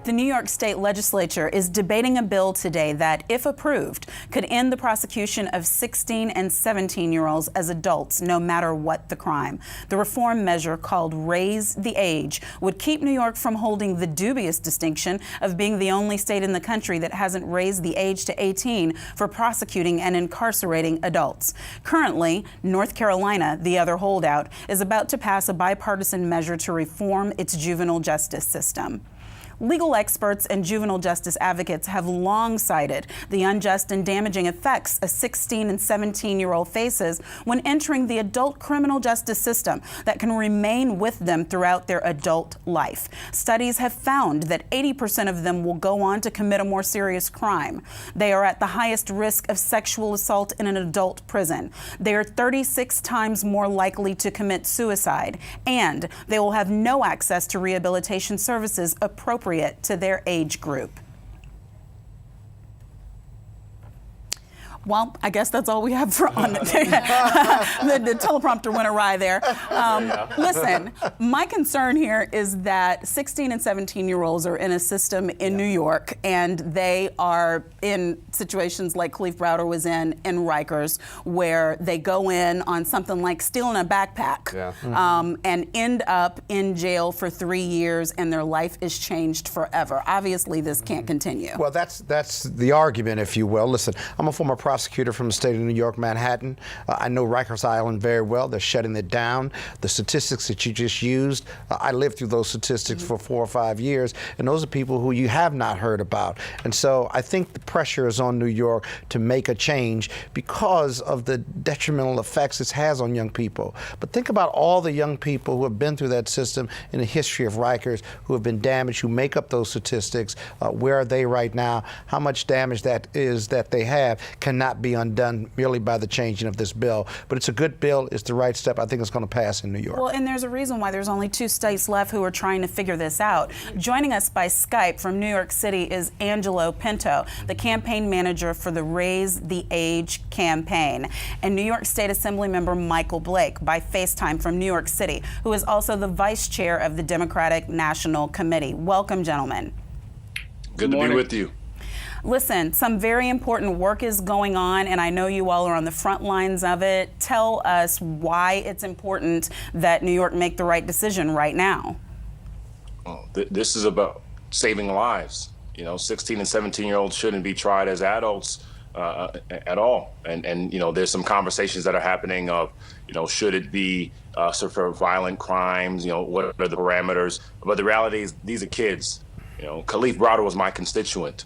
The New York State Legislature is debating a bill today that, if approved, could end the prosecution of 16 and 17-year-olds as adults, no matter what the crime. The reform measure, called Raise the Age, would keep New York from holding the dubious distinction of being the only state in the country that hasn't raised the age to 18 for prosecuting and incarcerating adults. Currently, North Carolina, the other holdout, is about to pass a bipartisan measure to reform its juvenile justice system. Legal experts and juvenile justice advocates have long cited the unjust and damaging effects a 16 and 17-year-old faces when entering the adult criminal justice system that can remain with them throughout their adult life. Studies have found that 80% of them will go on to commit a more serious crime. They are at the highest risk of sexual assault in an adult prison. They are 36 times more likely to commit suicide, and they will have no access to rehabilitation services appropriate to their age group. Well, I guess that's all we have for on the teleprompter went awry there. Listen, my concern here is that 16 and 17-year-olds are in a system in New York, and they are in situations like Kalief Browder was in Rikers, where they go in on something like stealing a backpack and end up in jail for 3 years, and their life is changed forever. Obviously, this can't continue. Well, that's the argument, if you will. Listen, I'm a former prosecutor from the state of New York, Manhattan. I know Rikers Island very well. They're shutting it down. The statistics that you just used, I lived through those statistics for 4 or 5 years, and those are people who you have not heard about. And so I think the pressure is on New York to make a change because of the detrimental effects it has on young people. But think about all the young people who have been through that system in the history of Rikers, who have been damaged, who make up those statistics. Where are they right now? How much damage that is that they have cannot be undone merely by the changing of this bill. But it's a good bill. It's the right step. I think it's going to pass in New York. Well, and there's a reason why there's only 2 states left who are trying to figure this out. Joining us by Skype from New York City is Angelo Pinto, the campaign manager for the Raise the Age campaign, and New York State Assembly member Michael Blake by FaceTime from New York City, who is also the vice chair of the Democratic National Committee. Welcome, gentlemen. Good to be with you. Listen, some very important work is going on, and I know you all are on the front lines of it. Tell us why it's important that New York make the right decision right now. This is about saving lives. 16 and 17-year-olds shouldn't be tried as adults at all. And there's some conversations that are happening of, should it be for violent crimes? What are the parameters? But the reality is these are kids. Kalief Browder was my constituent.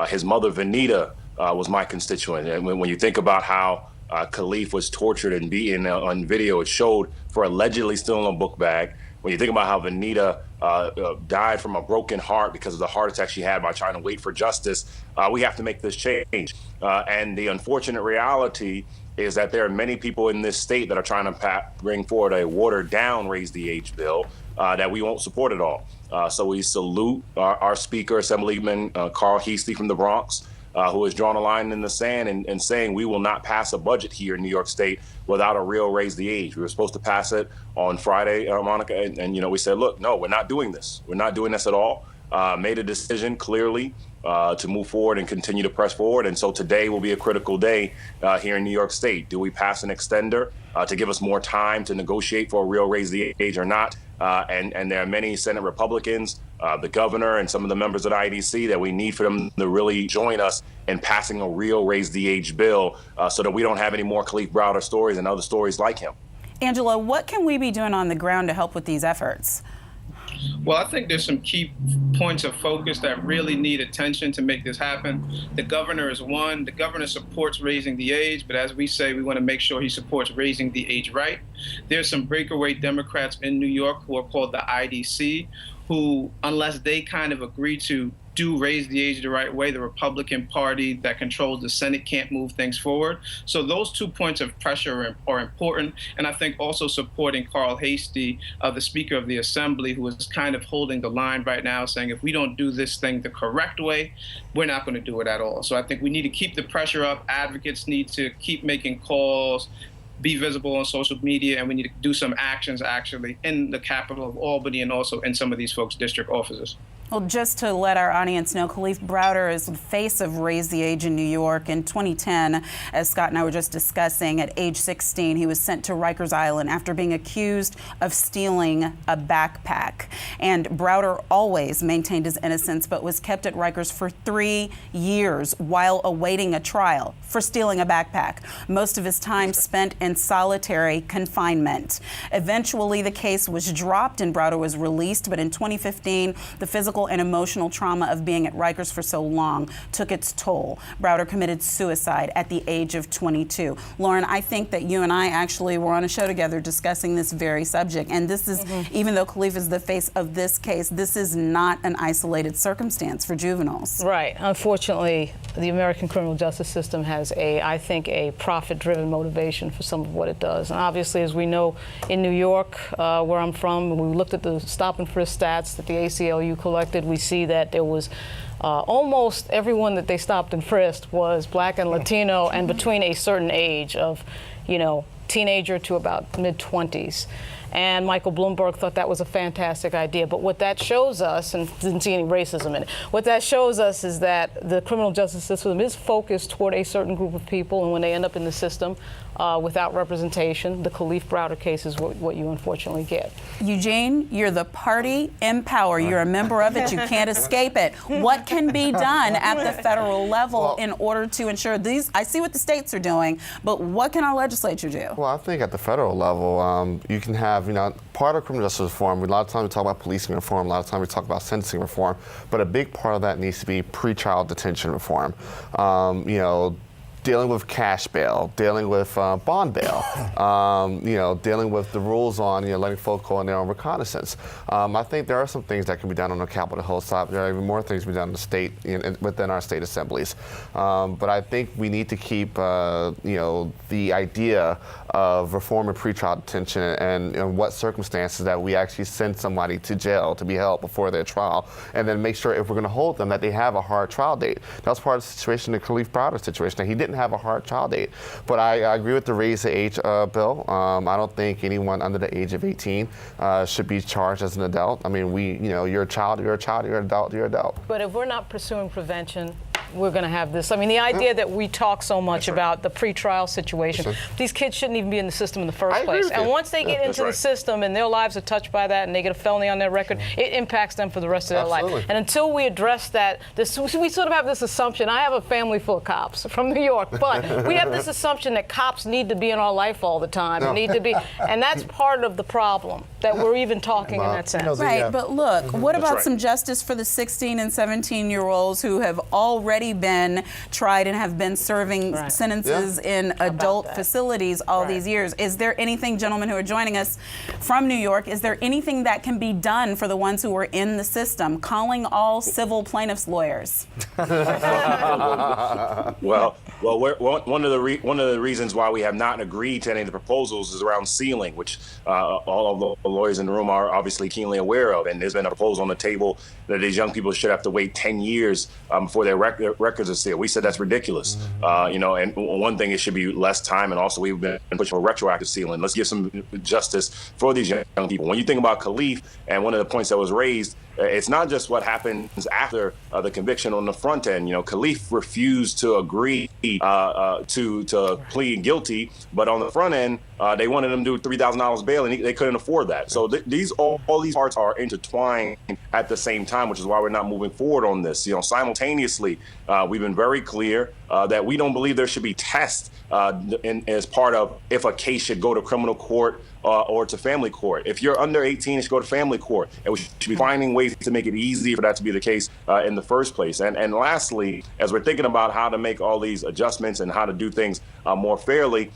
His mother, Vanita, was my constituent. And when you think about how Kalief was tortured and beaten on video, it showed for allegedly stealing a book bag. When you think about how Vanita died from a broken heart because of the heart attack she had by trying to wait for justice, we have to make this change. And the unfortunate reality is that there are many people in this state that are trying to bring forward a watered-down Raise the Age bill that we won't support at all. So we salute our Speaker, Assemblyman Carl Heastie from the Bronx, who has drawn a line in the sand and saying we will not pass a budget here in New York State without a real Raise the Age. We were supposed to pass it on Friday, Monica, and we said, look, no, we're not doing this. We're not doing this at all. Made a decision clearly to move forward and continue to press forward. And so today will be a critical day here in New York State. Do we pass an extender to give us more time to negotiate for a real Raise the Age or not? And there are many Senate Republicans, the governor, and some of the members of the IDC that we need for them to really join us in passing a real Raise the Age bill so that we don't have any more Kalief Browder stories and other stories like him. Angela, what can we be doing on the ground to help with these efforts? Well, I think there's some key points of focus that really need attention to make this happen. The governor is one. The governor supports raising the age, but as we say, we want to make sure he supports raising the age right. There's some breakaway Democrats in New York who are called the IDC, who, unless they kind of agree to do raise the age the right way, the Republican Party that controls the Senate can't move things forward. So those 2 points of pressure are important. And I think also supporting Carl Heastie, the Speaker of the Assembly, who is kind of holding the line right now, saying if we don't do this thing the correct way, we're not going to do it at all. So I think we need to keep the pressure up. Advocates need to keep making calls, be visible on social media, and we need to do some actions actually in the capital of Albany and also in some of these folks' district offices. Well, just to let our audience know, Kalief Browder is the face of Raise the Age in New York. In 2010, as Scott and I were just discussing, at age 16, he was sent to Rikers Island after being accused of stealing a backpack. And Browder always maintained his innocence, but was kept at Rikers for 3 years while awaiting a trial for stealing a backpack. Most of his time spent in solitary confinement. Eventually, the case was dropped and Browder was released, but in 2015, the physical and emotional trauma of being at Rikers for so long took its toll. Browder committed suicide at the age of 22. Lauren, I think that you and I actually were on a show together discussing this very subject. And this is, even though Kalief is the face of this case, this is not an isolated circumstance for juveniles. Right. Unfortunately, the American criminal justice system has I think, a profit-driven motivation for some of what it does. And obviously, as we know, in New York, where I'm from, when we looked at the stop and frisk stats that the ACLU collected, we see that there was almost everyone that they stopped and frisked was Black and Latino and between a certain age of, teenager to about mid-20s. And Michael Bloomberg thought that was a fantastic idea. But what that shows us, and didn't see any racism in it, what that shows us is that the criminal justice system is focused toward a certain group of people, and when they end up in the system without representation, the Kalief Browder case is what you unfortunately get. Eugene, you're the party in power. You're a member of it. You can't escape it. What can be done at the federal level in order to ensure these? I see what the states are doing, but what can our legislature do? Well, I think at the federal level, you can have, part of criminal justice reform, a lot of times we talk about policing reform, a lot of times we talk about sentencing reform, but a big part of that needs to be pretrial detention reform. Dealing with cash bail, dealing with bond bail, dealing with the rules on letting folks go on their own reconnaissance. I think there are some things that can be done on the Capitol Hill side. There are even more things to be done in the state, within our state assemblies. But I think we need to keep, the idea of reforming pretrial detention and in what circumstances that we actually send somebody to jail to be held before their trial, and then make sure if we're going to hold them that they have a hard trial date. That was part of the situation, the Kalief Browder situation. That he didn't have a hard trial date. But I agree with the raise the age bill. I don't think anyone under the age of 18 should be charged as an adult. I mean, you're a child, you're an adult, you're an adult. But if we're not pursuing prevention, we're going to have this. I mean, the idea that we talk so much about the pretrial situation, these kids shouldn't even be in the system in the first place. And once they get into the system and their lives are touched by that and they get a felony on their record, it impacts them for the rest of their life. And until we address that, we sort of have this assumption. I have a family full of cops from New York, but we have this assumption that cops need to be in our life all the time. Need to be, and that's part of the problem, that we're even talking in that sense. Right, but look, what about some justice for the 16 and 17-year-olds who have already been tried and have been serving sentences in adult facilities all these years? Is there anything, gentlemen who are joining us from New York, is there anything that can be done for the ones who are in the system? Calling all civil plaintiffs lawyers. Well, one of the reasons why we have not agreed to any of the proposals is around sealing, which all of the lawyers in the room are obviously keenly aware of. And there's been a proposal on the table that these young people should have to wait 10 years before their records are sealed. We said that's ridiculous. And one thing, it should be less time. And also, we've been pushing for retroactive sealing. Let's give some justice for these young people. When you think about Kalief, and one of the points that was raised, it's not just what happens after the conviction on the front end. Kalief refused to agree to plead guilty, but on the front end, they wanted him to do $3,000 bail, and they couldn't afford that. So all these parts are intertwined at the same time, which is why we're not moving forward on this. Simultaneously, we've been very clear that we don't believe there should be tests as part of if a case should go to criminal court or to family court. If you're under 18, it should go to family court, and we should be finding ways to make it easy for that to be the case in the first place. And lastly, as we're thinking about how to make all these adjustments and how to do things more fairly,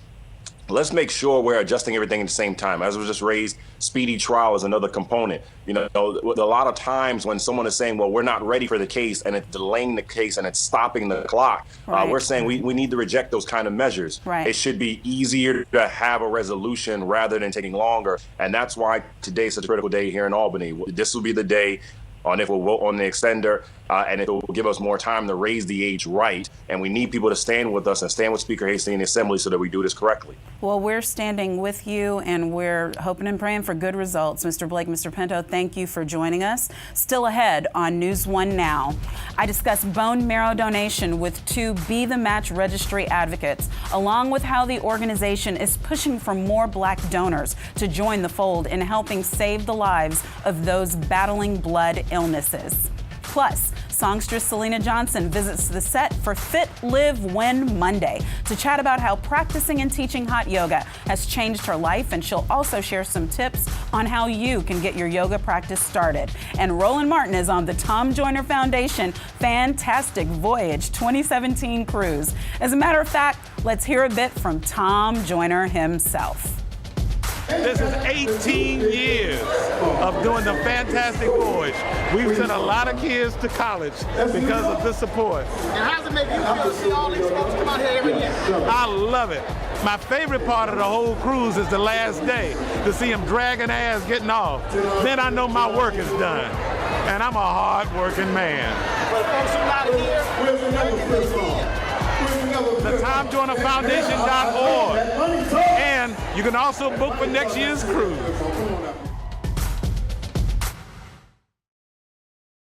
let's make sure we're adjusting everything at the same time. As was just raised, speedy trial is another component. A lot of times when someone is saying, well, we're not ready for the case, and it's delaying the case and it's stopping the clock, we're saying we need to reject those kind of measures. It should be easier to have a resolution rather than taking longer. And that's why today's such a critical day here in Albany. This will be the day on if we'll vote on the extender and if it will give us more time to raise the age right. And we need people to stand with us and stand with Speaker Hastings in the Assembly so that we do this correctly. Well, we're standing with you, and we're hoping and praying for good results. Mr. Blake, Mr. Pinto, thank you for joining us. Still ahead on NewsOne Now, I discuss bone marrow donation with two Be the Match Registry advocates, along with how the organization is pushing for more Black donors to join the fold in helping save the lives of those battling blood illnesses. Plus, songstress Selena Johnson visits the set for Fit, Live, Win Monday to chat about how practicing and teaching hot yoga has changed her life, and she'll also share some tips on how you can get your yoga practice started. And Roland Martin is on the Tom Joyner Foundation Fantastic Voyage 2017 cruise. As a matter of fact, let's hear a bit from Tom Joyner himself. This is 18 years of doing the Fantastic Voyage. We've sent a lot of kids to college because of this support. And how does it make you feel to see all these folks come out here every year? I love it. My favorite part of the whole cruise is the last day, to see them dragging ass getting off. Then I know my work is done. And I'm a hard-working man. For the folks who are not here, where can they see it? The TomJoynerFoundation.org. And you can also book for next year's cruise.